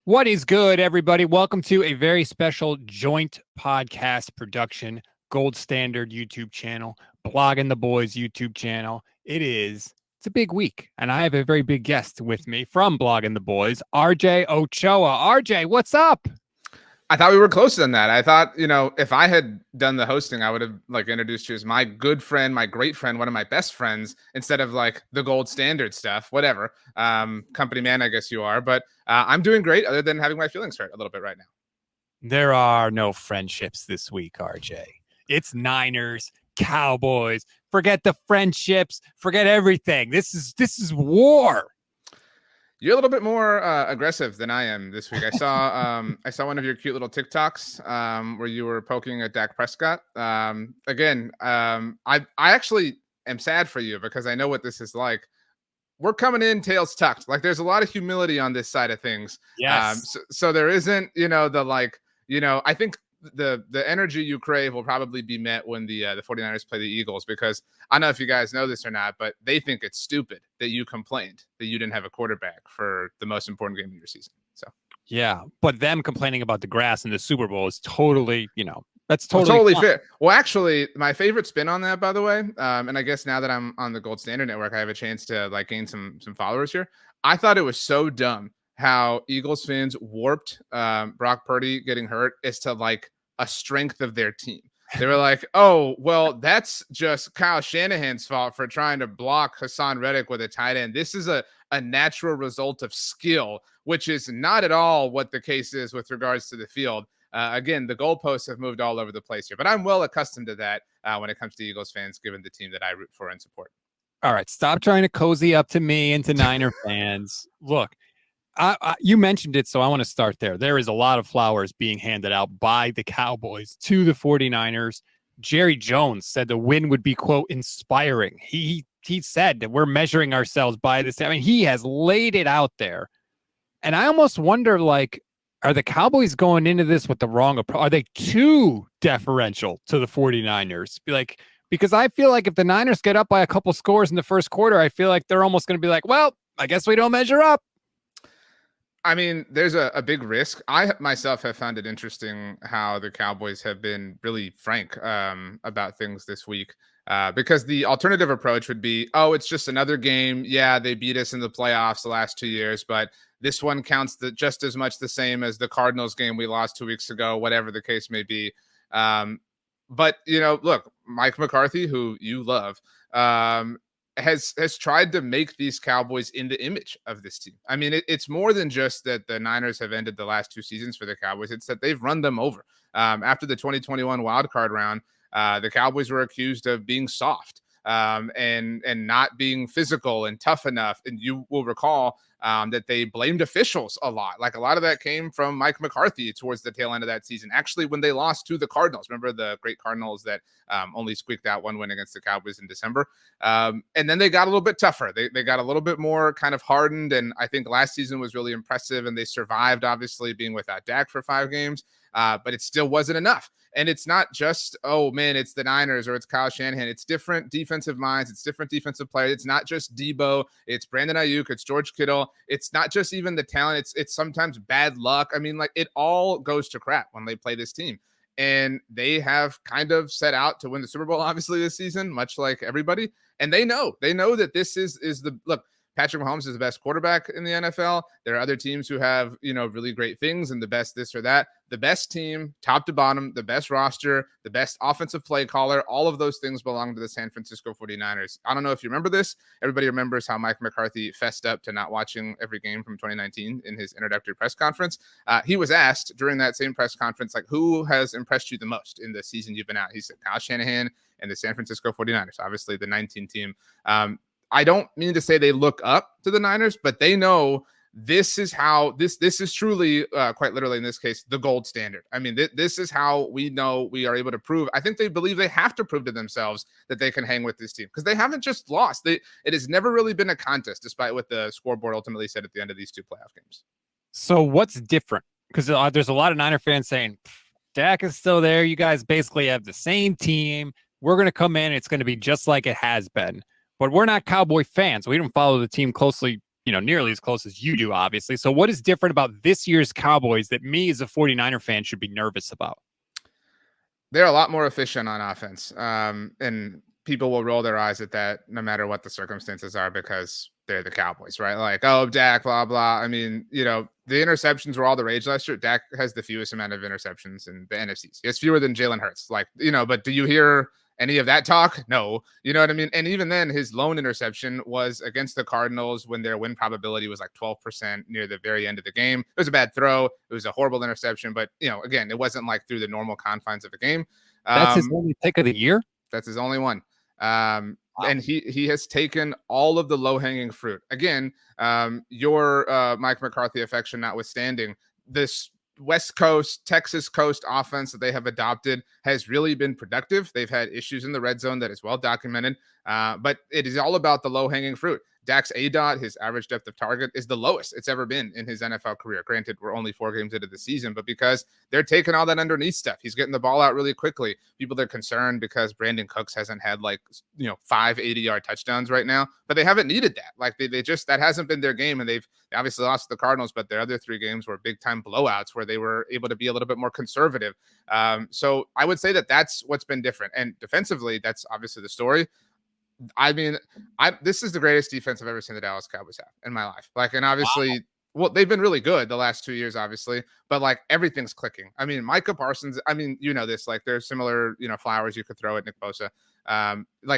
What is good, everybody? Welcome to a very special joint podcast production, Gold Standard YouTube channel, Blogging the Boys YouTube channel. It's a big week, and I have a very big guest with me from Blogging the Boys, RJ Ochoa. RJ, what's up? I thought we were closer than that. I thought, if I had done the hosting, I would have introduced you as my good friend, my great friend, one of my best friends, instead of the gold standard stuff, whatever. Company man, I guess you are, but I'm doing great other than having my feelings hurt a little bit right now. There are no friendships this week, RJ. It's Niners, Cowboys. Forget the friendships. Forget everything. This is war. You're a little bit more aggressive than I am this week. I saw one of your cute little TikToks where you were poking at Dak Prescott. I actually am sad for you because I know what this is like. We're coming in tails tucked. There's a lot of humility on this side of things. Yes. So there isn't, I think the energy you crave will probably be met when the 49ers play the Eagles, because I don't know if you guys know this or not, but they think it's stupid that you complained that you didn't have a quarterback for the most important game of your season. So yeah, but them complaining about the grass in the Super Bowl is totally, that's totally fair. Well, actually, my favorite spin on that, by the way, and I guess now that I'm on the Gold Standard Network, I have a chance to gain some followers here. I thought it was so dumb how Eagles fans warped Brock Purdy getting hurt as to a strength of their team. They were like, oh, well, that's just Kyle Shanahan's fault for trying to block Hassan Reddick with a tight end. This is a natural result of skill, which is not at all what the case is with regards to the field. Again, the goalposts have moved all over the place here, but I'm well accustomed to that when it comes to Eagles fans, given the team that I root for and support. All right, stop trying to cozy up to me and to Niner fans. Look, you mentioned it, so I want to start there. There is a lot of flowers being handed out by the Cowboys to the 49ers. Jerry Jones said the win would be, quote, inspiring. He said that we're measuring ourselves by this. I mean, he has laid it out there. And I almost wonder, are the Cowboys going into this with the wrong approach? Are they too deferential to the 49ers? Because I feel like if the Niners get up by a couple scores in the first quarter, I feel like they're almost going to be like, well, I guess we don't measure up. I mean, there's a big risk. I myself have found it interesting how the Cowboys have been really frank about things this week, because the alternative approach would be, oh, it's just another game. Yeah, they beat us in the playoffs the last 2 years, but this one counts just as much the same as the Cardinals game we lost 2 weeks ago, whatever the case may be. But, look, Mike McCarthy, who you love, has tried to make these Cowboys in the image of this team. I mean, it's more than just that the Niners have ended the last 2 seasons for the Cowboys. It's that they've run them over. After the 2021 wildcard round, the Cowboys were accused of being soft and not being physical and tough enough. And you will recall that they blamed officials a lot. A lot of that came from Mike McCarthy towards the tail end of that season. Actually, when they lost to the Cardinals, remember the great Cardinals that only squeaked out one win against the Cowboys in December. And then they got a little bit tougher. They got a little bit more kind of hardened. And I think last season was really impressive. And they survived, obviously, being without Dak for 5 games. But it still wasn't enough. And it's not just, oh, man, it's the Niners or it's Kyle Shanahan. It's different defensive minds. It's different defensive players. It's not just Debo. It's Brandon Ayuk. It's George Kittle. It's not just even the talent. It's sometimes bad luck. I mean, it all goes to crap when they play this team. And they have kind of set out to win the Super Bowl, obviously, this season, much like everybody. And they know that this is the look. Patrick Mahomes is the best quarterback in the NFL. There are other teams who have, really great things and the best this or that. The best team, top to bottom, the best roster, the best offensive play caller, all of those things belong to the San Francisco 49ers. I don't know if you remember this. Everybody remembers how Mike McCarthy fessed up to not watching every game from 2019 in his introductory press conference. He was asked during that same press conference, who has impressed you the most in the season you've been out? He said Kyle Shanahan and the San Francisco 49ers, obviously the 19 team. I don't mean to say they look up to the Niners, but they know this is how this is truly, quite literally in this case, the gold standard. I mean, this is how we know we are able to prove. I think they believe they have to prove to themselves that they can hang with this team because they haven't just lost. It has never really been a contest, despite what the scoreboard ultimately said at the end of these 2 playoff games. So what's different? Because there's a lot of Niner fans saying, Dak is still there. You guys basically have the same team. We're going to come in. It's going to be just like it has been. But we're not Cowboy fans. We don't follow the team closely nearly as close as you do, obviously. So what is different about this year's Cowboys that me as a 49er fan should be nervous about? They're a lot more efficient on offense. And people will roll their eyes at that no matter what the circumstances are because they're the Cowboys, right? Like, oh, Dak, blah, blah. I mean, the interceptions were all the rage last year. Dak has the fewest amount of interceptions in the NFCs. He has fewer than Jalen Hurts. Like, but do you hear any of that talk? No. You know what I mean? And even then, his lone interception was against the Cardinals when their win probability was like 12% near the very end of the game. It was a bad throw. It was a horrible interception. But, again, it wasn't like through the normal confines of the game. That's his only pick of the year? That's his only one. Wow. And he has taken all of the low-hanging fruit. Again, your Mike McCarthy affection notwithstanding, this West Coast, Texas coast offense that they have adopted has really been productive. They've had issues in the red zone that is well documented, but it is all about the low-hanging fruit. Dak's ADOT, his average depth of target, is the lowest it's ever been in his NFL career. Granted, we're only 4 games into the season, but because they're taking all that underneath stuff, he's getting the ball out really quickly. People are concerned because Brandon Cooks hasn't had 5 80-yard touchdowns right now, but they haven't needed that. Like they just, that hasn't been their game, and they obviously lost to the Cardinals, but their other 3 games were big time blowouts where they were able to be a little bit more conservative. So I would say that that's what's been different. And defensively, that's obviously the story. I mean, this is the greatest defense I've ever seen the Dallas Cowboys have in my life. And obviously, wow. Well, they've been really good the last 2 years, obviously, but everything's clicking. I mean, Micah Parsons, this, there's similar, flowers you could throw at Nick Bosa.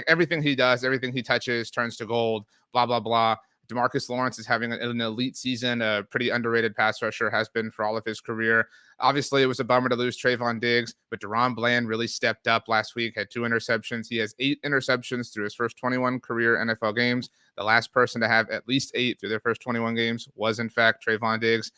Everything he does, everything he touches turns to gold, blah, blah, blah. DeMarcus Lawrence is having an elite season, a pretty underrated pass rusher, has been for all of his career. Obviously, it was a bummer to lose Trayvon Diggs, but Deron Bland really stepped up last week, had 2 interceptions. He has 8 interceptions through his first 21 career NFL games. The last person to have at least 8 through their first 21 games was, in fact, Trayvon Diggs.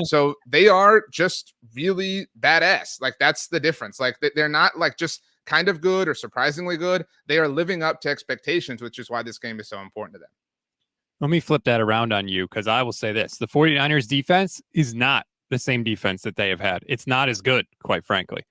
So they are just really badass. That's the difference. They're not just kind of good or surprisingly good. They are living up to expectations, which is why this game is so important to them. Let me flip that around on you, because I will say this. The 49ers defense is not the same defense that they have had. It's not as good, quite frankly,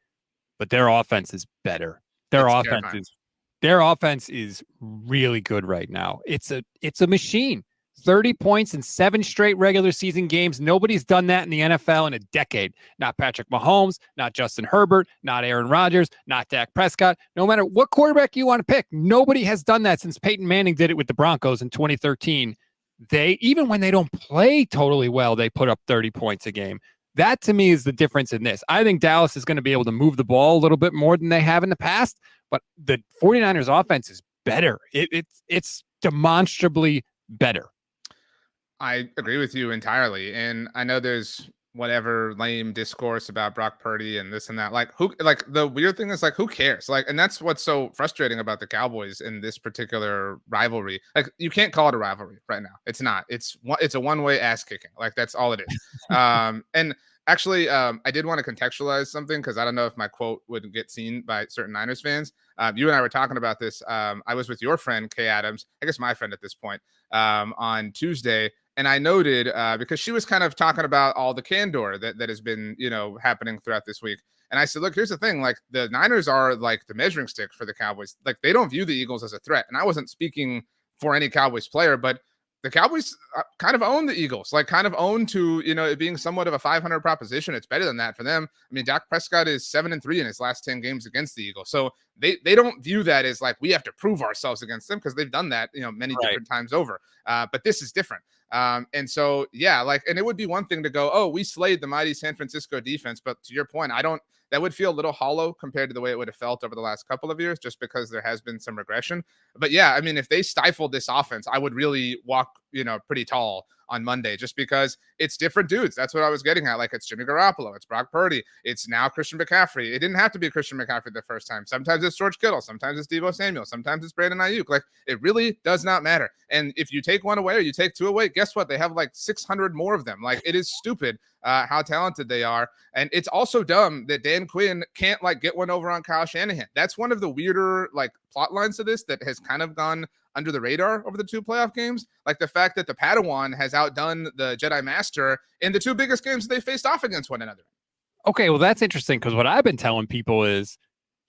but their offense is better. Their offense is really good right now. It's a machine. 30 points in 7 straight regular season games. Nobody's done that in the NFL in a decade. Not Patrick Mahomes, not Justin Herbert, not Aaron Rodgers, not Dak Prescott. No matter what quarterback you want to pick, nobody has done that since Peyton Manning did it with the Broncos in 2013. Even when they don't play totally well, they put up 30 points a game. That, to me, is the difference in this. I think Dallas is going to be able to move the ball a little bit more than they have in the past, but the 49ers offense is better. It's demonstrably better. I agree with you entirely. And I know there's whatever lame discourse about Brock Purdy and this and that. The weird thing is who cares? And that's what's so frustrating about the Cowboys in this particular rivalry. You can't call it a rivalry right now. It's not. It's a one-way ass kicking. That's all it is. And actually, I did want to contextualize something because I don't know if my quote would get seen by certain Niners fans. You and I were talking about this. I was with your friend, Kay Adams, I guess my friend at this point, on Tuesday. And I noted, because she was kind of talking about all the candor that has been, happening throughout this week. And I said, look, here's the thing. The Niners are the measuring stick for the Cowboys. They don't view the Eagles as a threat. And I wasn't speaking for any Cowboys player, but the Cowboys kind of own the Eagles, kind of own to, it being somewhat of a 500 proposition. It's better than that for them. I mean, Dak Prescott is 7-3 in his last 10 games against the Eagles. So they don't view that as we have to prove ourselves against them because they've done that, many different times over. But this is different. And so, yeah, and it would be one thing to go, oh, we slayed the mighty San Francisco defense. But to your point, that would feel a little hollow compared to the way it would have felt over the last couple of years, just because there has been some regression. But yeah, I mean, if they stifled this offense, I would really walk, pretty tall on Monday, just because it's different dudes. That's what I was getting at. It's Jimmy Garoppolo, it's Brock Purdy, it's now Christian McCaffrey. It didn't have to be Christian McCaffrey the first time. Sometimes it's George Kittle, sometimes it's Deebo Samuel, sometimes it's Brandon Ayuk. It really does not matter. And if you take one away or you take 2 away, guess what? They have 600 more of them. It is stupid how talented they are. And it's also dumb that Dan Quinn can't get one over on Kyle Shanahan. That's one of the weirder plot lines to this that has kind of gone under the radar over the 2 playoff games. The fact that the Padawan has outdone the Jedi Master in the 2 biggest games they faced off against one another. Okay, well, that's interesting, because what I've been telling people is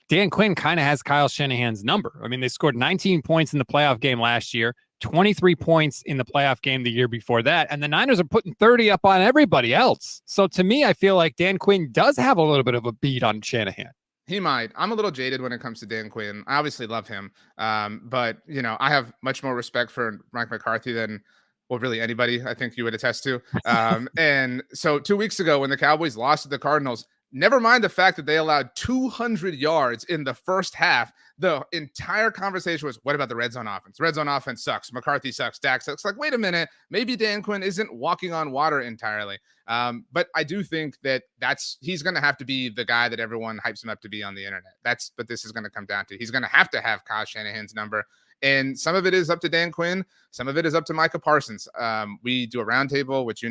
Dan Quinn kind of has Kyle Shanahan's number. I mean, they scored 19 points in the playoff game last year. 23 points in the playoff game the year before that. And the Niners are putting 30 up on everybody else. So to me, I feel like Dan Quinn does have a little bit of a beat on Shanahan. He might. I'm a little jaded when it comes to Dan Quinn. I obviously love him. But I have much more respect for Mike McCarthy than, well, really anybody I think you would attest to. And so 2 weeks ago when the Cowboys lost to the Cardinals, never mind the fact that they allowed 200 yards in the first half, the entire conversation was, what about the red zone offense? Red zone offense sucks. McCarthy sucks. Dak sucks. Like, wait a minute. Maybe Dan Quinn isn't walking on water entirely. But I do think that he's going to have to be the guy that everyone hypes him up to be on the internet. That's what this is going to come down to. He's going to have Kyle Shanahan's number. And some of it is up to Dan Quinn. Some of it is up to Micah Parsons. We do a roundtable, which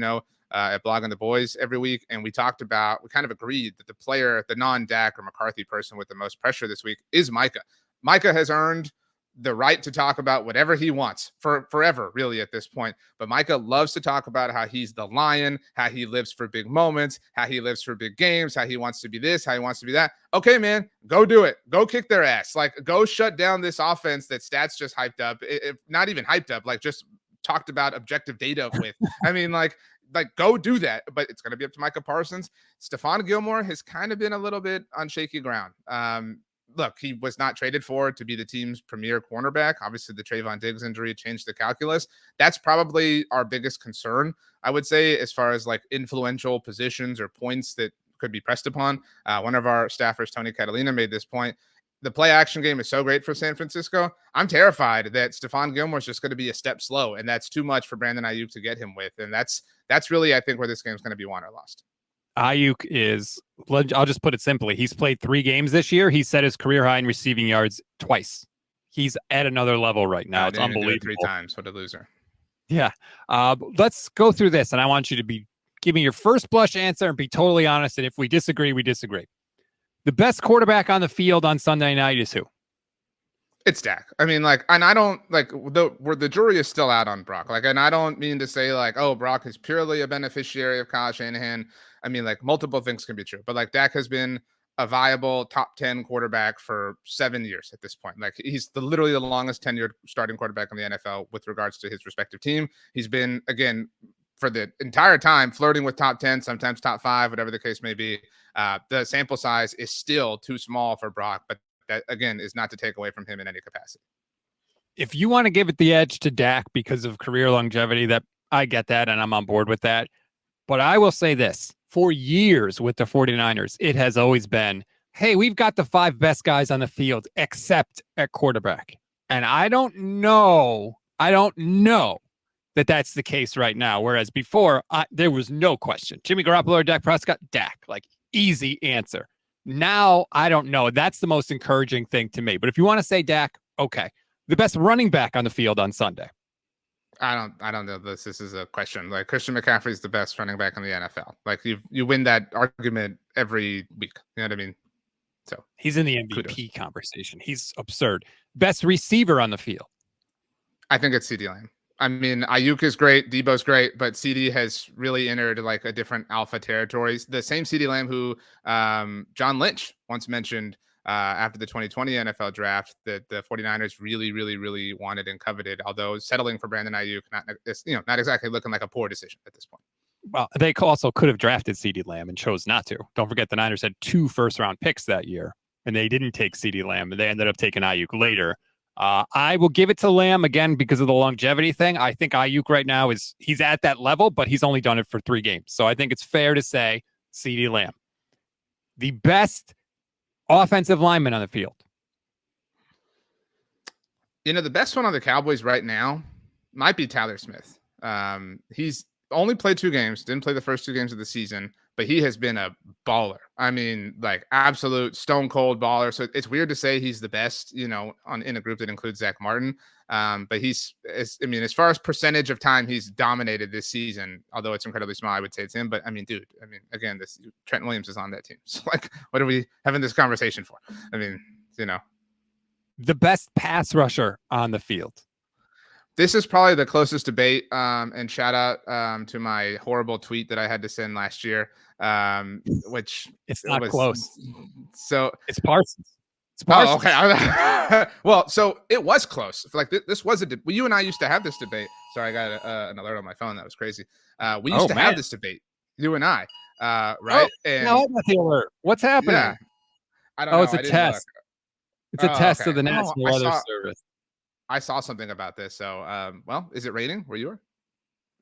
at Blogging the Boys every week. And we kind of agreed that the non-Dak or McCarthy person with the most pressure this week is Micah. Micah has earned the right to talk about whatever he wants for forever, really, at this point. But Micah loves to talk about how he's the lion, how he lives for big moments, how he lives for big games, how he wants to be this, how he wants to be that. Okay, man, go do it. Go kick their ass. Like, go shut down this offense that Stats just hyped up. Not even hyped up, like just talked about objective data with. I mean, like go do that. But it's going to be up to Micah Parsons. Stephon Gilmore has kind of been a little bit on shaky ground. Look, he was not traded for to be the team's premier cornerback. Obviously, the Trayvon Diggs injury changed the calculus. That's probably our biggest concern, I would say, as far as like influential positions or points that could be pressed upon. One of our staffers, Tony Catalina, made this point. The play action game is so great for San Francisco. I'm terrified that Stephon Gilmore is just going to be a step slow, and that's too much for Brandon Ayuk to get him with. And that's really, I think, where this game is going to be won or lost. Ayuk is, I'll just put it simply, he's played 3 games this year. He set his career high in receiving yards twice. He's at another level right now. It's unbelievable. 3 times. What a loser. Yeah. Let's go through this, and I want you to give me your first blush answer and be totally honest. And if we disagree, we disagree. The best quarterback on the field on Sunday night is who? It's Dak. I mean, and I don't the jury is still out on Brock. And I don't mean to say Brock is purely a beneficiary of Kyle Shanahan. I mean, multiple things can be true, but Dak has been a viable top 10 quarterback for 7 years at this point. He's literally the longest tenured starting quarterback in the NFL with regards to his respective team. He's been, again, for the entire time, flirting with top 10, sometimes top 5, whatever the case may be. The sample size is still too small for Brock, but that, again, is not to take away from him in any capacity. If you want to give it the edge to Dak because of career longevity, that I get that, and I'm on board with that. But I will say this. For years with the 49ers, it has always been, hey, we've got the 5 best guys on the field except at quarterback. And I don't know that that's the case right now. Whereas before, there was no question. Jimmy Garoppolo or Dak Prescott? Dak. Easy answer. Now, I don't know. That's the most encouraging thing to me. But if you want to say Dak, okay. The best running back on the field on Sunday. I don't know this is a question. Christian McCaffrey is the best running back in the NFL. You win that argument every week. You know what I mean? So he's in the MVP conversation. He's absurd. Best receiver on the field. I think it's CeeDee Lamb. I mean, Ayuk is great, Debo's great, but CD has really entered a different alpha territory. The same CeeDee Lamb who John Lynch once mentioned after the 2020 NFL draft that the 49ers really, really, really wanted and coveted, although settling for Brandon Ayuk, not exactly looking like a poor decision at this point. Well, they also could have drafted CeeDee Lamb and chose not to. Don't forget the Niners had 2 first-round picks that year, and they didn't take CeeDee Lamb, and they ended up taking Ayuk later. I will give it to Lamb again because of the longevity thing. I think Ayuk right now he's at that level, but he's only done it for 3 games. So I think it's fair to say CeeDee Lamb. The best offensive lineman on the field. The best one on the Cowboys right now might be Tyler Smith. He's only played 2 games, didn't play the first 2 games of the season, but he has been a baller. I mean, absolute stone cold baller. So it's weird to say he's the best, in a group that includes Zach Martin. But as far as percentage of time he's dominated this season, although it's incredibly small, I would say it's him. But again, Trent Williams is on that team. So what are we having this conversation for? The best pass rusher on the field. This is probably the closest debate, and shout out to my horrible tweet that I had to send last year, which it's not close. So it's Parsons. It's Oh, Parsons. okay. Well, so it was close. Like this was you and I used to have this debate. Sorry, I got an alert on my phone. That was crazy. We used Oh to man. have this debate, you and I, Oh, right? now And I got the alert. What's yeah, happening? I don't Oh, know. it's a I didn't look. test. It's a Oh, test of okay. the Oh, National Weather Service. I saw something about this. So, well, is it raining where you are?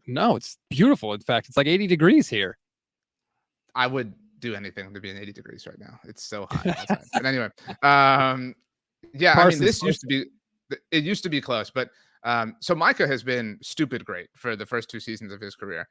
No, it's beautiful. In fact, it's like 80 degrees here. I would do anything to be in 80 degrees right now. It's so hot outside. But anyway, um, yeah, I mean, Parsons. this used to be it used to be close, but so Micah has been stupid great for the first 2 seasons of his career.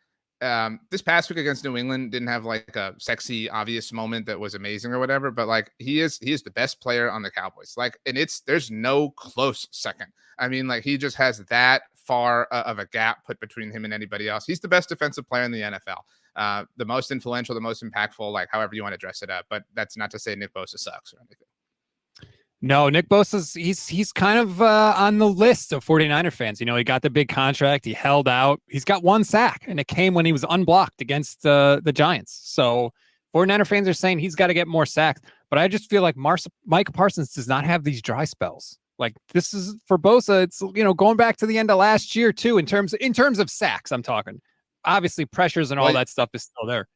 This past week against New England didn't have like a sexy, obvious moment that was amazing or whatever, but like he is the best player on the Cowboys. Like, and there's no close second. I mean, like he just has that far of a gap put between him and anybody else. He's the best defensive player in the NFL. The most influential, the most impactful, like however you want to dress it up. But that's not to say Nick Bosa sucks or anything. No, Nick Bosa's he's kind of on the list of 49er fans. You know, he got the big contract. He held out. He's got 1 sack, and it came when he was unblocked against the Giants. So 49er fans are saying he's got to get more sacks. But I just feel like Micah Parsons does not have these dry spells. Like this is for Bosa. It's going back to the end of last year too. In terms of sacks, I'm talking. Obviously, pressures and all that stuff is still there.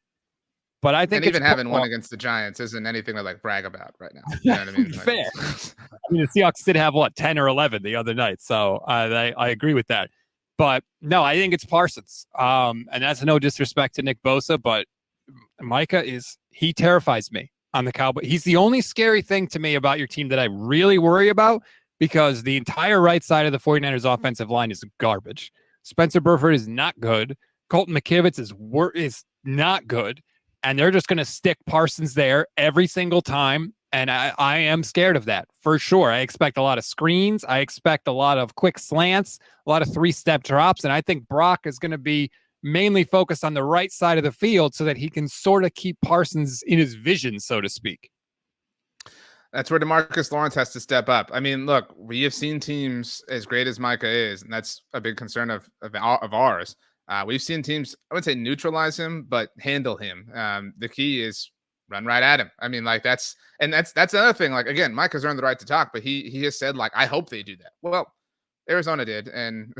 But I think and even having one against the Giants isn't anything to like brag about right now. You know what I mean? Like, fair. I mean, the Seahawks did have 10 or 11 the other night, so I agree with that. But no, I think it's Parsons. And that's no disrespect to Nick Bosa, but Micah he terrifies me on the Cowboys. He's the only scary thing to me about your team that I really worry about because the entire right side of the 49ers offensive line is garbage. Spencer Burford is not good. Colton McKivitz is not good. And they're just going to stick Parsons there every single time. And I am scared of that for sure. I expect a lot of screens. I expect a lot of quick slants, a lot of 3-step drops. And I think Brock is going to be mainly focused on the right side of the field so that he can sort of keep Parsons in his vision, so to speak. That's where DeMarcus Lawrence has to step up. I mean, look, we have seen teams as great as Micah is, and that's a big concern of ours. We've seen teams, I wouldn't say neutralize him, but handle him. The key is run right at him. I mean, like that's another thing. Like, again, Micah's earned the right to talk, but he has said, like, I hope they do that. Well, Arizona did, and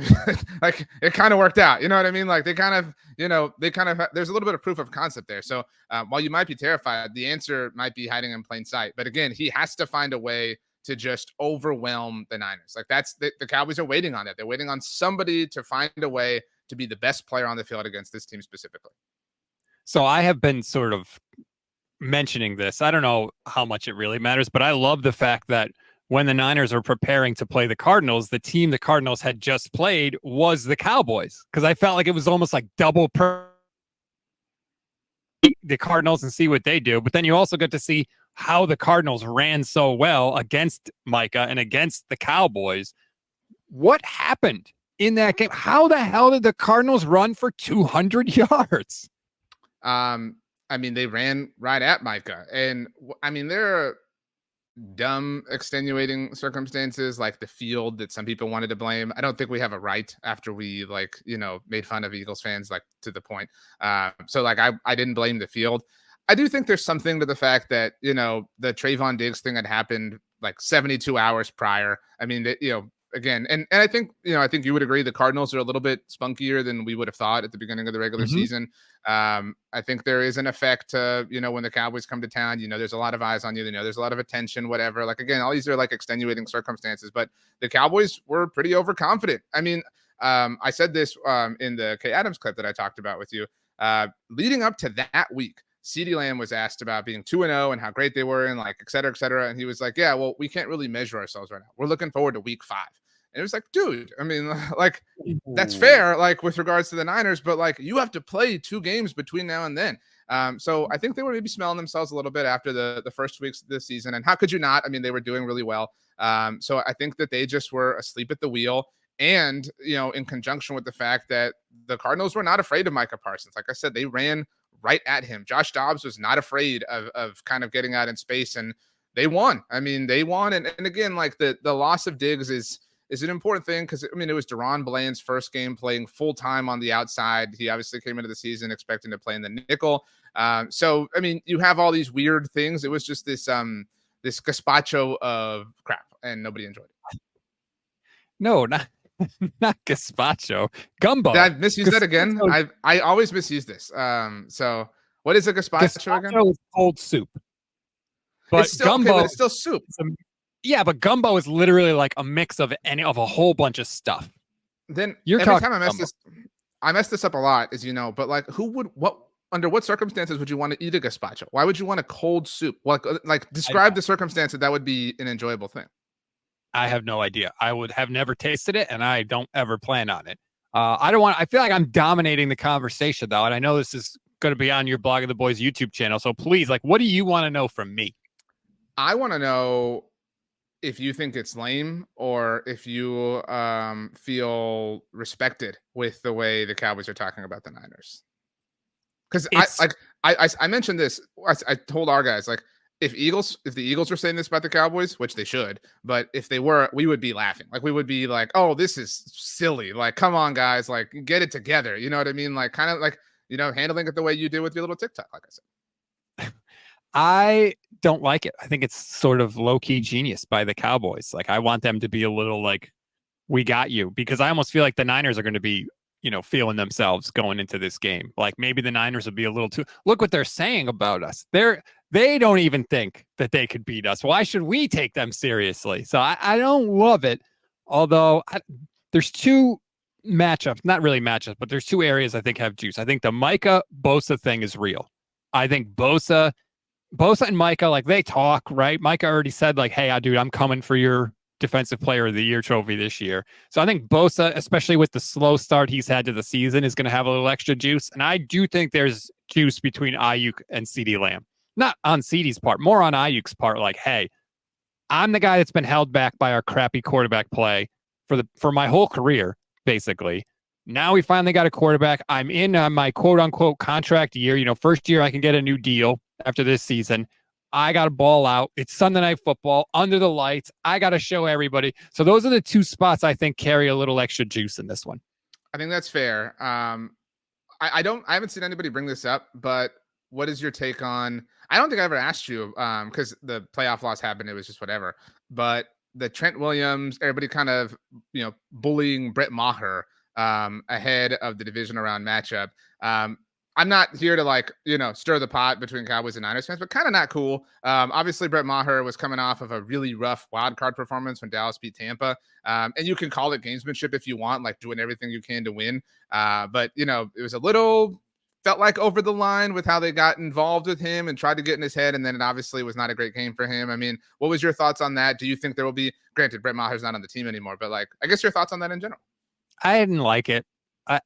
like it kind of worked out. You know what I mean? Like they kind of there's a little bit of proof of concept there. So while you might be terrified, the answer might be hiding in plain sight. But again, he has to find a way to just overwhelm the Niners. Like that's the Cowboys are waiting on that. They're waiting on somebody to find a way to be the best player on the field against this team specifically. So I have been sort of mentioning this. I don't know how much it really matters, but I love the fact that when the Niners were preparing to play the Cardinals, the team the Cardinals had just played was the Cowboys. Because I felt like it was almost like double the Cardinals and see what they do. But then you also get to see how the Cardinals ran so well against Micah and against the Cowboys. What happened in that game? How the hell did the Cardinals run for 200 yards? I mean, they ran right at Micah. And I mean, there are dumb extenuating circumstances like the field that some people wanted to blame. I don't think we have a right after we made fun of Eagles fans like to the point. So like I didn't blame the field. I do think there's something to the fact that, the Trayvon Diggs thing had happened like 72 hours prior. I mean, again, and I think, I think you would agree the Cardinals are a little bit spunkier than we would have thought at the beginning of the regular season. I think there is an effect to, when the Cowboys come to town, there's a lot of eyes on you, there's a lot of attention, whatever. Like, again, all these are like extenuating circumstances, but the Cowboys were pretty overconfident. I mean, I said this in the Kay Adams clip that I talked about with you. Leading up to that week, CeeDee Lamb was asked about being 2-0 and how great they were and like, et cetera, et cetera. And he was like, yeah, well, we can't really measure ourselves right now. We're looking forward to week 5. And it was like, dude, I mean, like, that's fair, like, with regards to the Niners, but like, you have to play 2 games between now and then. So I think they were maybe smelling themselves a little bit after the first weeks of this season. And how could you not? I mean, they were doing really well. So I think that they just were asleep at the wheel. And, in conjunction with the fact that the Cardinals were not afraid of Micah Parsons. Like I said, they ran right at him. Josh Dobbs was not afraid of kind of getting out in space, and they won. I mean, they won. And again, like the loss of Diggs is an important thing because, I mean, it was Deron Bland's first game playing full time on the outside. He obviously came into the season expecting to play in the nickel. So, I mean, you have all these weird things. It was just this this gazpacho of crap, and nobody enjoyed it. No, not gazpacho. Gumbo. Did I misuse that again? I always misuse this. So what is a gazpacho again? Gazpacho is cold soup. But it's still gumbo, okay, but it's still soup. Yeah, but gumbo is literally like a mix of a whole bunch of stuff. Then every time I mess this up a lot, as you know. But like, under what circumstances would you want to eat a gazpacho? Why would you want a cold soup? Like describe the circumstance that would be an enjoyable thing. I have no idea. I would have never tasted it, and I don't ever plan on it. I feel like I'm dominating the conversation though, and I know this is going to be on your Blog of the Boys YouTube channel. So please, like, what do you want to know from me? I want to know if you think it's lame or if you feel respected with the way the Cowboys are talking about the Niners. Because I mentioned this. I told our guys, like, if the Eagles were saying this about the Cowboys, which they should, but if they were, we would be laughing. Like, we would be like, oh, this is silly. Like, come on, guys, like, get it together. You know what I mean? Like, kind of like, handling it the way you did with your little TikTok, like I said. I don't like it. I think it's sort of low-key genius by the Cowboys. Like, I want them to be a little like, we got you, because I almost feel like the Niners are going to be, feeling themselves going into this game. Like, maybe the Niners would be a little too, look what they're saying about us. They don't even think that they could beat us. Why should we take them seriously? So I don't love it. Although there's two matchups, not really matchups, but there's two areas I think have juice. I think the Micah Bosa thing is real. I think Bosa and Micah, like, they talk, right? Micah already said, like, hey, dude, I'm coming for your Defensive Player of the Year trophy this year. So I think Bosa, especially with the slow start he's had to the season, is going to have a little extra juice. And I do think there's juice between Ayuk and CeeDee Lamb. Not on CeeDee's part, more on Ayuk's part. Like, hey, I'm the guy that's been held back by our crappy quarterback play for my whole career, basically. Now we finally got a quarterback. I'm in my quote-unquote contract year. First year I can get a new deal after this season. I got to ball out. It's Sunday Night Football, under the lights. I got to show everybody. So those are the two spots I think carry a little extra juice in this one. I think that's fair. I haven't seen anybody bring this up, but what is your take on, I don't think I ever asked you, because the playoff loss happened. It was just whatever. But the Trent Williams, everybody kind of, bullying Brett Maher ahead of the divisional round matchup. I'm not here to stir the pot between Cowboys and Niners fans, but kind of not cool. Obviously, Brett Maher was coming off of a really rough wild card performance when Dallas beat Tampa. And you can call it gamesmanship if you want, like doing everything you can to win. But it was a little, felt like over the line with how they got involved with him and tried to get in his head. And then it obviously was not a great game for him. I mean, what was your thoughts on that? Do you think there will be, granted, Brett Maher's not on the team anymore, but I guess your thoughts on that in general? I didn't like it.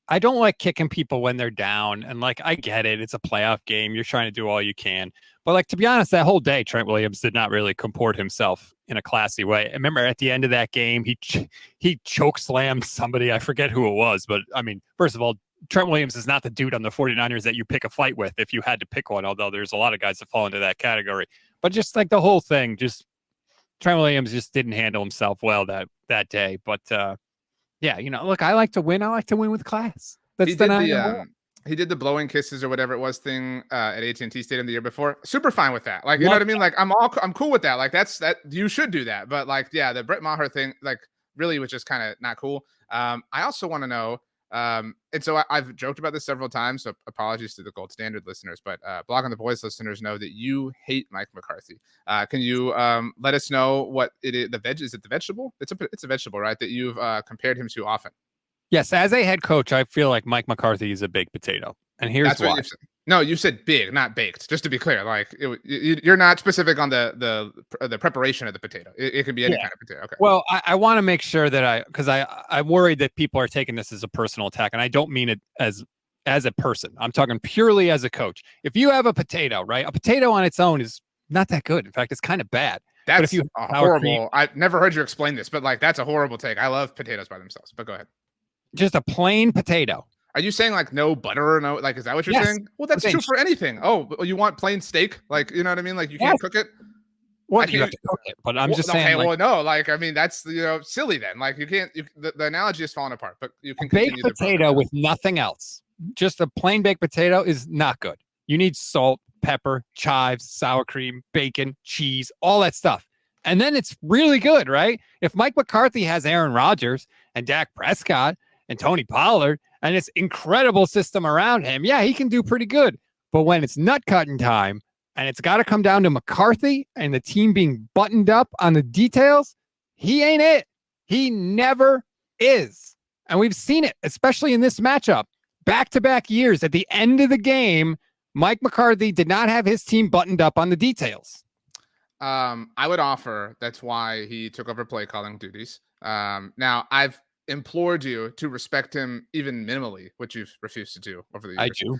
I don't like kicking people when they're down. And I get it. It's a playoff game. You're trying to do all you can. But to be honest, that whole day, Trent Williams did not really comport himself in a classy way. I remember at the end of that game, he choke slammed somebody. I forget who it was. But I mean, first of all, Trent Williams is not the dude on the 49ers that you pick a fight with if you had to pick one, although there's a lot of guys that fall into that category. But just the whole thing, Trent Williams just didn't handle himself well that day. But yeah, look, I like to win. I like to win with class. He did the blowing kisses or whatever it was thing at AT&T Stadium the year before. Super fine with that. You know what I mean? I'm cool with that. That you should do that. But yeah, the Brett Maher thing, really was just kind of not cool. I also want to know, and so I've joked about this several times, so apologies to the Gold Standard listeners, but Blog on the Boys listeners know that you hate Mike McCarthy. Can you let us know what it is? Is it the vegetable? It's a vegetable, right? That you've compared him to often. Yes, as a head coach, I feel like Mike McCarthy is a baked potato, and here's why. No, you said big, not baked. Just to be clear, you're not specific on the preparation of the potato. It could be any kind of potato. Okay. Well, I want to make sure that because I'm worried that people are taking this as a personal attack, and I don't mean it as a person. I'm talking purely as a coach. If you have a potato, right? A potato on its own is not that good. In fact, it's kind of bad. That's horrible. I've never heard you explain this, but that's a horrible take. I love potatoes by themselves, but go ahead. Just a plain potato. Are you saying no butter or no, is that what you're saying? Well, that's true for anything. Oh, you want plain steak? You know what I mean? You can't cook it? Well, you have to cook it, but I'm just saying. Okay, well, no, I mean, that's, silly then. You can't, the analogy is falling apart, but you can continue. Baked potato with nothing else. Just a plain baked potato is not good. You need salt, pepper, chives, sour cream, bacon, cheese, all that stuff. And then it's really good, right? If Mike McCarthy has Aaron Rodgers and Dak Prescott and Tony Pollard and this incredible system around him, yeah, he can do pretty good. But when it's nut cutting time and it's got to come down to McCarthy and the team being buttoned up on the details, he ain't it. He never is. And we've seen it, especially in this matchup. Back-to-back years, at the end of the game, Mike McCarthy did not have his team buttoned up on the details. I would offer that's why he took over play calling duties. Now, I've implored you to respect him even minimally, which you've refused to do over the years. I do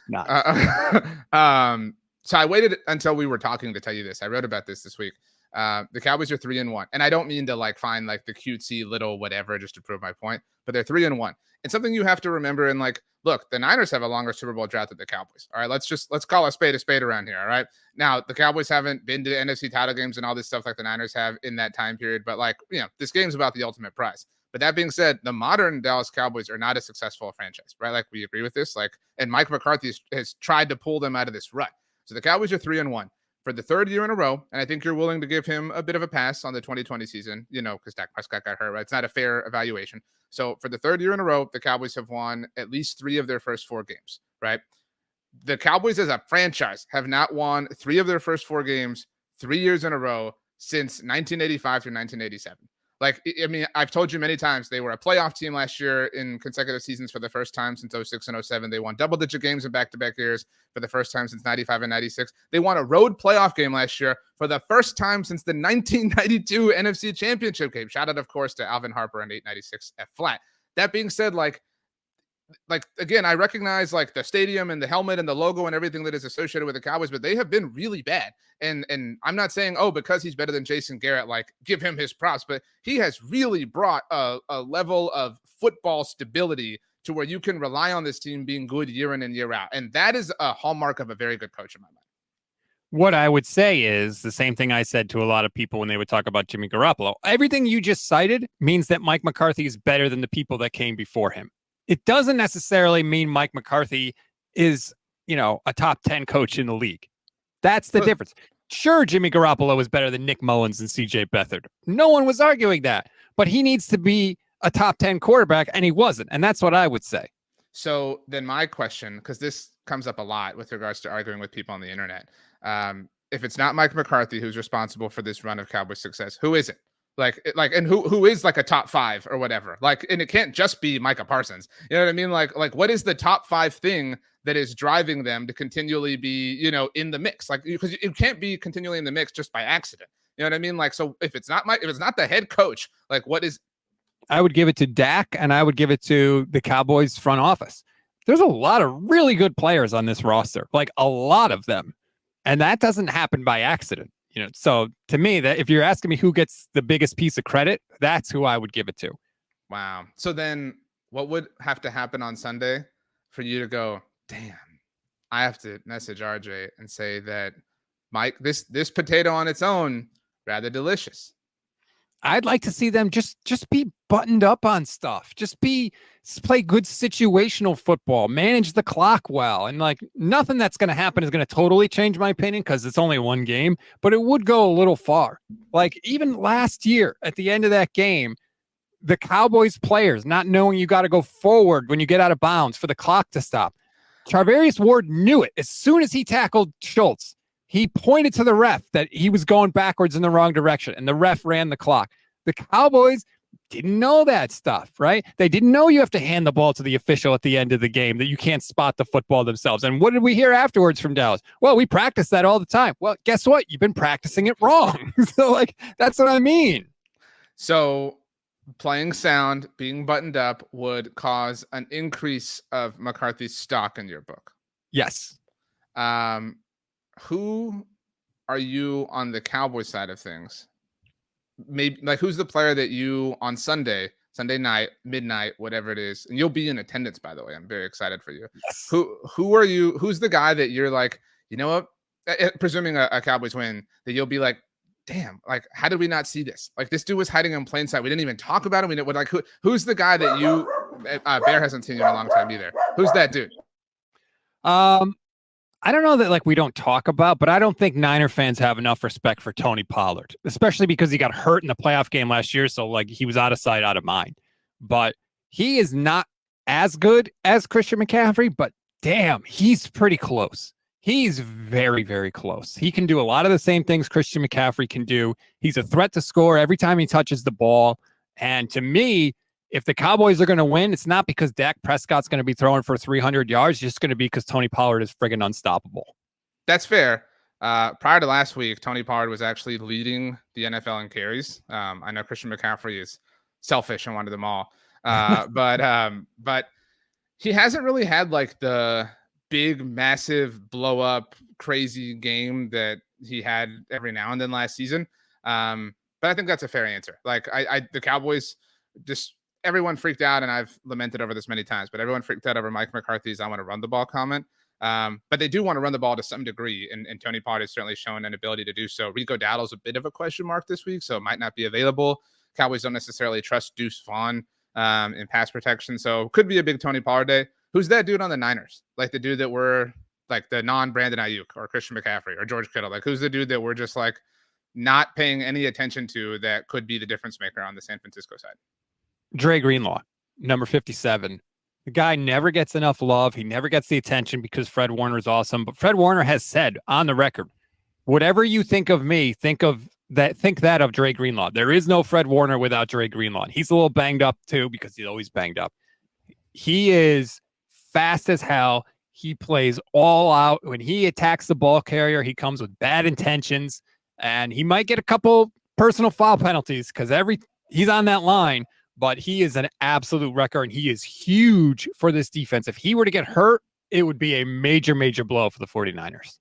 not. So I waited until we were talking to tell you this. I wrote about this week. The Cowboys are 3-1, and I don't mean to like find like the cutesy little whatever just to prove my point, but they're 3-1. And something you have to remember, and like, look, the Niners have a longer Super Bowl drought than the Cowboys. All right, let's call a spade around here. All right, now the Cowboys haven't been to NFC title games and all this stuff like the Niners have in that time period, but like, you know, this game's about the ultimate prize. But that being said, the modern Dallas Cowboys are not a successful franchise, right? Like, we agree with this. Like, and Mike McCarthy has tried to pull them out of this rut. So the Cowboys are 3-1 for the third year in a row, and I think you're willing to give him a bit of a pass on the 2020 season, you know, because Dak Prescott got hurt, right? It's not a fair evaluation. So for the third year in a row, the Cowboys have won at least 3 of their first 4 games, right? The Cowboys as a franchise have not won 3 of their first 4 games 3 years in a row since 1985 through 1987. Like, I mean, I've told you many times, they were a playoff team last year in consecutive seasons for the first time since 06 and 07. They won double-digit games in back-to-back years for the first time since 95 and 96. They won a road playoff game last year for the first time since the 1992 NFC Championship game. Shout out, of course, to Alvin Harper and 896 F flat. That being said, like again, I recognize like the stadium and the helmet and the logo and everything that is associated with the Cowboys, but they have been really bad. And I'm not saying, oh, because he's better than Jason Garrett, like give him his props, but he has really brought a level of football stability to where you can rely on this team being good year in and year out. And that is a hallmark of a very good coach in my mind. What I would say is the same thing I said to a lot of people when they would talk about Jimmy Garoppolo. Everything you just cited means that Mike McCarthy is better than the people that came before him. It doesn't necessarily mean Mike McCarthy is, you know, a top 10 coach in the league. That's the difference. Sure, Jimmy Garoppolo is better than Nick Mullins and CJ Beathard. No one was arguing that, but he needs to be a top 10 quarterback, and he wasn't. And that's what I would say. So then my question, because this comes up a lot with regards to arguing with people on the internet. If it's not Mike McCarthy who's responsible for this run of Cowboys success, who is it? And who is like a top 5 or whatever? Like, and it can't just be Micah Parsons. You know what I mean? Like what is the top 5 thing that is driving them to continually be, you know, in the mix? Like, because it can't be continually in the mix just by accident. You know what I mean? Like, so if it's not the head coach, like what is? I would give it to Dak, and I would give it to the Cowboys front office. There's a lot of really good players on this roster, like a lot of them. And that doesn't happen by accident. You know, so to me, that if you're asking me who gets the biggest piece of credit, that's who I would give it to. Wow. So then what would have to happen on Sunday for you to go, damn, I have to message RJ and say that Mike, this potato on its own, rather delicious. I'd like to see them just be buttoned up on stuff. Just play good situational football, manage the clock well. And like nothing that's going to happen is going to totally change my opinion because it's only one game, but it would go a little far. Like even last year at the end of that game, the Cowboys players not knowing you got to go forward when you get out of bounds for the clock to stop. Charvarius Ward knew it. As soon as he tackled Schultz, he pointed to the ref that he was going backwards in the wrong direction, and the ref ran the clock. The Cowboys didn't know that stuff, right? They didn't know you have to hand the ball to the official at the end of the game, that you can't spot the football themselves. And what did we hear afterwards from Dallas? Well, we practice that all the time. Well, guess what? You've been practicing it wrong. So, like, that's what I mean. So playing sound, being buttoned up would cause an increase of McCarthy's stock in your book. Yes. Who are you on the Cowboys side of things? Maybe like who's the player that you on Sunday night, midnight, whatever it is, and you'll be in attendance, by the way. I'm very excited for you. Yes. Who are you? Who's the guy that you're like, you know what? Presuming a Cowboys win, that you'll be like, damn, like how did we not see this? Like this dude was hiding in plain sight. We didn't even talk about him. We didn't like who's the guy that you Bear hasn't seen you in a long time either. Who's that dude? I don't know that like we don't talk about, but I don't think Niner fans have enough respect for Tony Pollard, especially because he got hurt in the playoff game last year. So like he was out of sight, out of mind. But he is not as good as Christian McCaffrey, but damn, he's pretty close. He's very, very close. He can do a lot of the same things Christian McCaffrey can do. He's a threat to score every time he touches the ball. And to me, if the Cowboys are going to win, it's not because Dak Prescott's going to be throwing for 300 yards. It's just going to be because Tony Pollard is friggin' unstoppable. That's fair. Prior to last week, Tony Pollard was actually leading the NFL in carries. I know Christian McCaffrey is selfish and wanted them all. But he hasn't really had like the big, massive blow up, crazy game that he had every now and then last season. But I think that's a fair answer. Like the Cowboys just, everyone freaked out, and I've lamented over this many times, but everyone freaked out over Mike McCarthy's "I want to run the ball" comment. But they do want to run the ball to some degree, and Tony Pollard has certainly shown an ability to do so. Rico Dowdle's a bit of a question mark this week, so it might not be available. Cowboys don't necessarily trust Deuce Vaughn in pass protection, so could be a big Tony Pollard day. Who's that dude on the Niners? Like the dude that we're like the non-Brandon Ayuk or Christian McCaffrey or George Kittle? Like who's the dude that we're just like not paying any attention to that could be the difference maker on the San Francisco side? Dre Greenlaw, number 57. The guy never gets enough love. He never gets the attention because Fred Warner is awesome. But Fred Warner has said on the record, whatever you think of me, think that of Dre Greenlaw. There is no Fred Warner without Dre Greenlaw. He's a little banged up too because he's always banged up. He is fast as hell. He plays all out. When he attacks the ball carrier, he comes with bad intentions, and he might get a couple personal foul penalties because he's on that line. But he is an absolute wrecker, and he is huge for this defense. If he were to get hurt, it would be a major, major blow for the 49ers.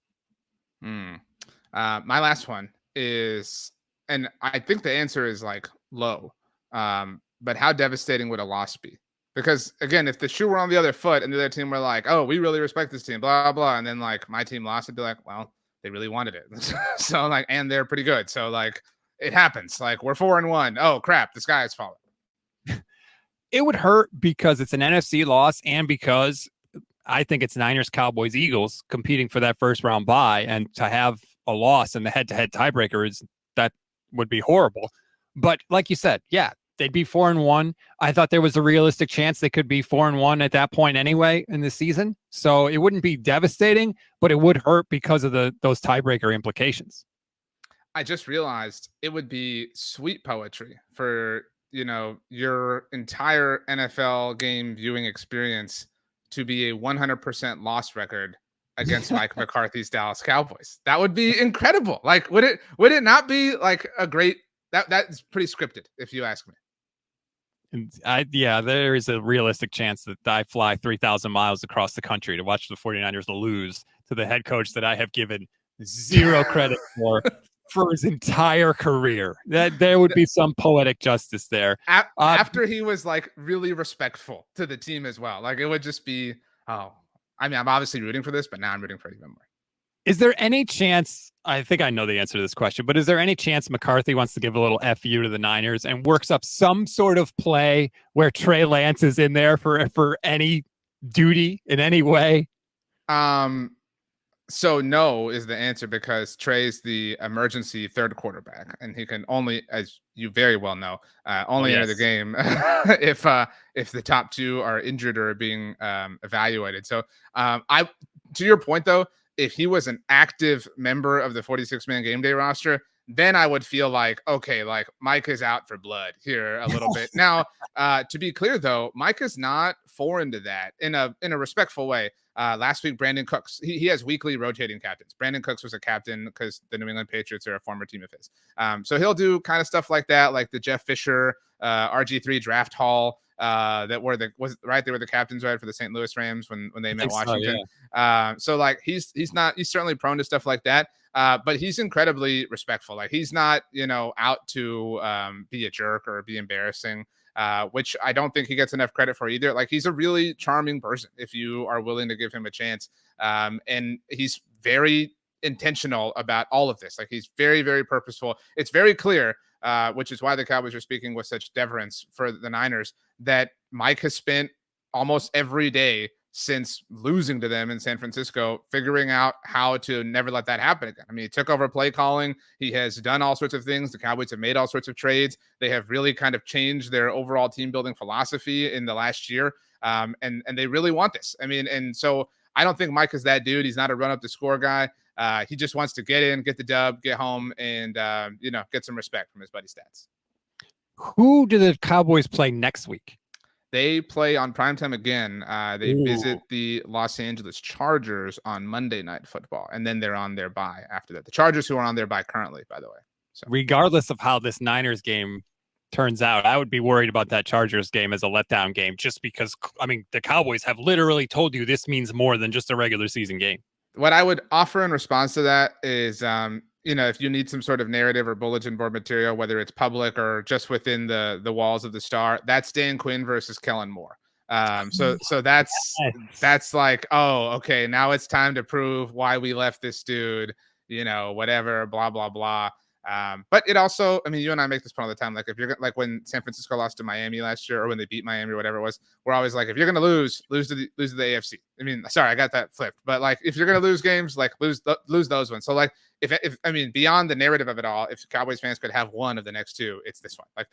My last one is, and I think the answer is like low, but how devastating would a loss be? Because again, if the shoe were on the other foot and the other team were like, oh, we really respect this team, blah, blah, and then like my team lost, it'd be like, well, they really wanted it. So like, and they're pretty good. So like it happens. Like we're 4-1. Oh crap, the sky is falling. It would hurt because it's an NFC loss and because I think it's Niners, Cowboys, Eagles competing for that first round bye, and to have a loss in the head-to-head tiebreaker that would be horrible. But like you said, yeah, they'd be 4-1. I thought there was a realistic chance they could be 4-1 at that point anyway in the season. So it wouldn't be devastating, but it would hurt because of those tiebreaker implications. I just realized it would be sweet poetry for your entire NFL game viewing experience to be a 100% loss record against Mike McCarthy's Dallas Cowboys. That would be incredible. Like, would it not be like a great, that's pretty scripted if you ask me. There is a realistic chance that I fly 3,000 miles across the country to watch the 49ers lose to the head coach that I have given zero credit for his entire career. That there would be some poetic justice there. After he was like really respectful to the team as well. Like it would just be, I'm obviously rooting for this, but now I'm rooting for it even more. Is there any chance, I think I know the answer to this question, but is there any chance McCarthy wants to give a little FU to the Niners and works up some sort of play where Trey Lance is in there for any duty in any way? So no is the answer because Trey's the emergency third quarterback, and he can only, as you very well know, enter the game if the top two are injured or being evaluated. So to your point though, if he was an active member of the 46-man game day roster, then I would feel like, okay, like Mike is out for blood here a little bit. Now, to be clear though, Mike is not foreign to that in a respectful way. Last week, Brandon Cooks, he has weekly rotating captains. Brandon Cooks was a captain because the New England Patriots are a former team of his. So he'll do kind of stuff like that, like the Jeff Fisher RG3 draft haul they were the captains right for the St. Louis Rams when they met Washington. So, yeah. So like he's certainly prone to stuff like that. But he's incredibly respectful. Like he's not, out to be a jerk or be embarrassing. Which I don't think he gets enough credit for either. Like he's a really charming person if you are willing to give him a chance. And he's very intentional about all of this. Like he's very, very purposeful. It's very clear, which is why the Cowboys are speaking with such deference for the Niners, that Mike has spent almost every day since losing to them in San Francisco, figuring out how to never let that happen again. I mean, he took over play calling. He has done all sorts of things. The Cowboys have made all sorts of trades. They have really kind of changed their overall team building philosophy in the last year. And they really want this. I mean, and so I don't think Mike is that dude. He's not a run up the score guy. He just wants to get in, get the dub, get home, and get some respect from his buddy Stats. Who do the Cowboys play next week? They play on primetime again. They visit the Los Angeles Chargers on Monday Night Football, and then they're on their bye after that. The Chargers, who are on their bye currently, by the way. So, regardless of how this Niners game turns out, I would be worried about that Chargers game as a letdown game, just because, I mean, the Cowboys have literally told you this means more than just a regular season game. What I would offer in response to that is, if you need some sort of narrative or bulletin board material, whether it's public or just within the walls of the Star, that's Dan Quinn versus Kellen Moore. So that's like, oh, okay, now it's time to prove why we left this dude, whatever, blah, blah, blah. But it also, I mean, you and I make this point all the time. Like, if you're like when San Francisco lost to Miami last year, or when they beat Miami or whatever it was, we're always like, if you're going to lose to the AFC. I mean, sorry, I got that flipped. But like, if you're going to lose games, like lose those ones. So like, if I mean, beyond the narrative of it all, if Cowboys fans could have one of the next two, it's this one. Like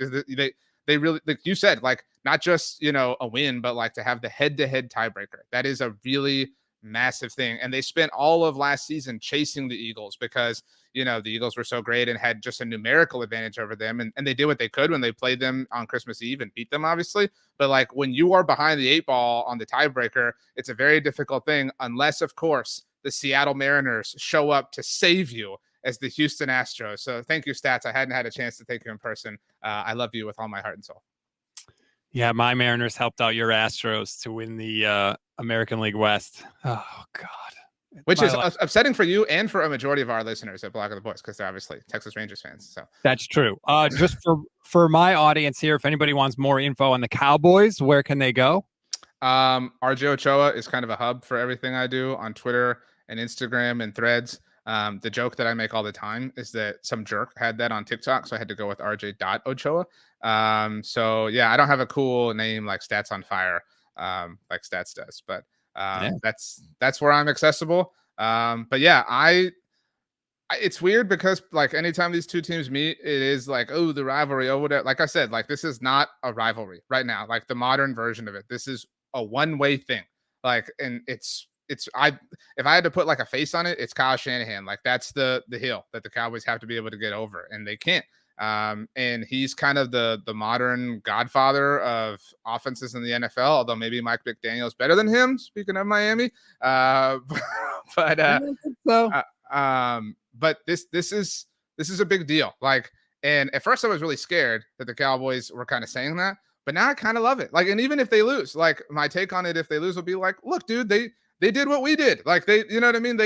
they really, like you said, like not just a win, but like to have the head-to-head tiebreaker. That is a really massive thing. And they spent all of last season chasing the Eagles because the Eagles were so great and had just a numerical advantage over them. And they did what they could when they played them on Christmas Eve and beat them, obviously. But like when you are behind the 8-ball on the tiebreaker, it's a very difficult thing, unless, of course, the Seattle Mariners show up to save you as the Houston Astros. So thank you, Stats. I hadn't had a chance to thank you in person. I love you with all my heart and soul. Yeah, my Mariners helped out your Astros to win the American League West. Oh, God. Which is upsetting for you and for a majority of our listeners at Block of the Boys, because they're obviously Texas Rangers fans. So that's true. Just for my audience here, if anybody wants more info on the Cowboys, where can they go? RJ Ochoa is kind of a hub for everything I do on Twitter and Instagram and Threads. The joke that I make all the time is that some jerk had that on TikTok, so I had to go with RJ.Ochoa. So yeah, I don't have a cool name like Stats on Fire, like Stats does, but that's where I'm accessible. But yeah, it's weird because like anytime these two teams meet, it is like, oh, the rivalry, oh, whatever. Like I said, like this is not a rivalry right now, like the modern version of it. This is a one-way thing. Like, and if I had to put like a face on it, it's Kyle Shanahan. Like that's the hill that the Cowboys have to be able to get over, and they can't. And he's kind of the modern godfather of offenses in the NFL, although maybe Mike McDaniel's better than him, speaking of Miami. But this is a big deal. Like, and at first I was really scared that the Cowboys were kind of saying that, but now I kind of love it. Like, and even if they lose, like my take on it, if they lose will be like, look, dude, they did what we did. Like they, you know what I mean?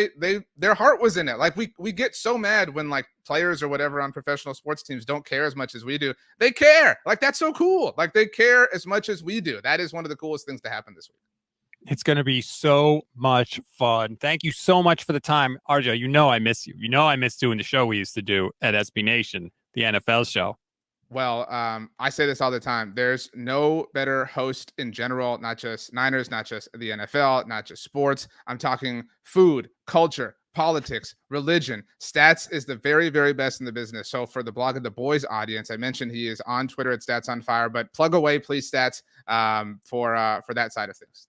Their heart was in it. Like we get so mad when like players or whatever on professional sports teams don't care as much as we do. They care. Like that's so cool. Like they care as much as we do. That is one of the coolest things to happen this week. It's going to be so much fun. Thank you so much for the time, RJ. I miss you. I miss doing the show we used to do at SB Nation, the NFL show. Well, I say this all the time. There's no better host in general, not just Niners, not just the NFL, not just sports. I'm talking food, culture, politics, religion. Stats is the very, very best in the business. So for the Blog of the Boys audience, I mentioned he is on Twitter at Stats on Fire, but plug away, please, Stats, for that side of things.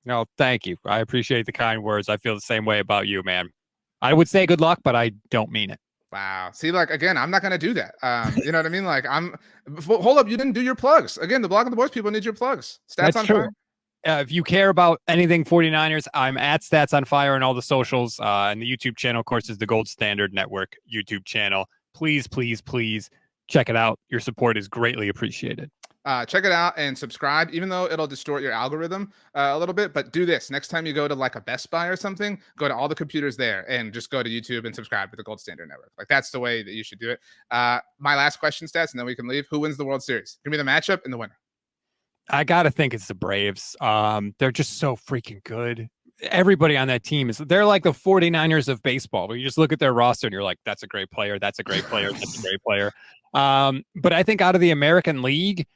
No, thank you. I appreciate the kind words. I feel the same way about you, man. I would say good luck, but I don't mean it. Wow. See, like, again, I'm not going to do that. You know what I mean? Like, hold up. You didn't do your plugs. Again, the Blog of the Boys people need your plugs. Stats That's on true. Fire. If you care about anything 49ers, I'm at Stats on Fire and all the socials. And the YouTube channel, of course, is the Gold Standard Network YouTube channel. Please, please, please check it out. Your support is greatly appreciated. Check it out and subscribe, even though it'll distort your algorithm a little bit. But do this next time you go to like a Best Buy or something, go to all the computers there and just go to YouTube and subscribe to the Gold Standard Network. Like that's the way that you should do it. My last question, Stats, and then we can leave. Who wins the World Series? Give me the matchup and the winner. I got to think it's the Braves. They're just so freaking good. Everybody on that team they're like the 49ers of baseball, where you just look at their roster and you're like, that's a great player. That's a great player. That's a great player. But I think out of the American League,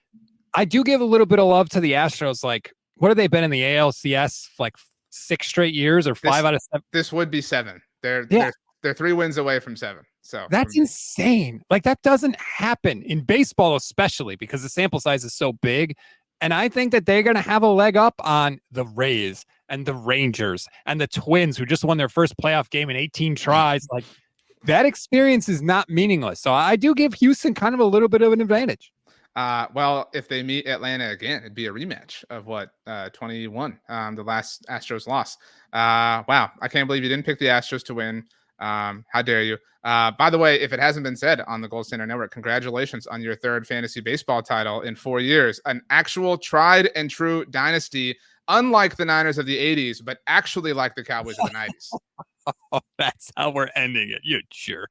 I do give a little bit of love to the Astros. Like what have they been in the ALCS like 6 straight years or 5 out of 7? This would be 7. Yeah, They're 3 wins away from 7. So that's insane. Like that doesn't happen in baseball, especially because the sample size is so big. And I think that they're going to have a leg up on the Rays and the Rangers and the Twins, who just won their first playoff game in 18 tries. Like that experience is not meaningless. So I do give Houston kind of a little bit of an advantage. Well, if they meet Atlanta again, it'd be a rematch of what 21, the last Astros loss. Wow, I can't believe you didn't pick the Astros to win. How dare you? By the way, if it hasn't been said on the Gold Standard Network, congratulations on your 3rd fantasy baseball title in 4 years. An actual tried and true dynasty, unlike the Niners of the 80s, but actually like the Cowboys of the 90s. Oh, that's how we're ending it, you jerk.